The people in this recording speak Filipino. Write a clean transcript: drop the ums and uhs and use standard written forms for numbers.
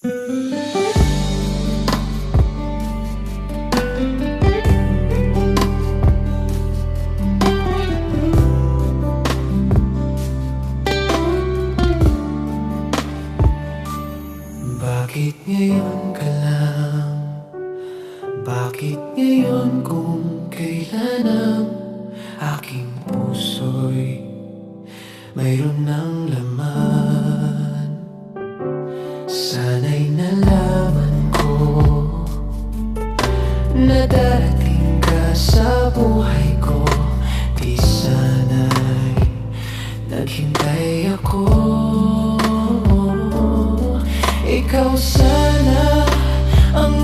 Bakit ngayon ka lang? Bakit ngayon kung kailan ang aking puso'y mayroon ng laman? Sana'y nalaman ko na darating ka sa buhay ko. Di sana'y naghintay ako. Ikaw sana ang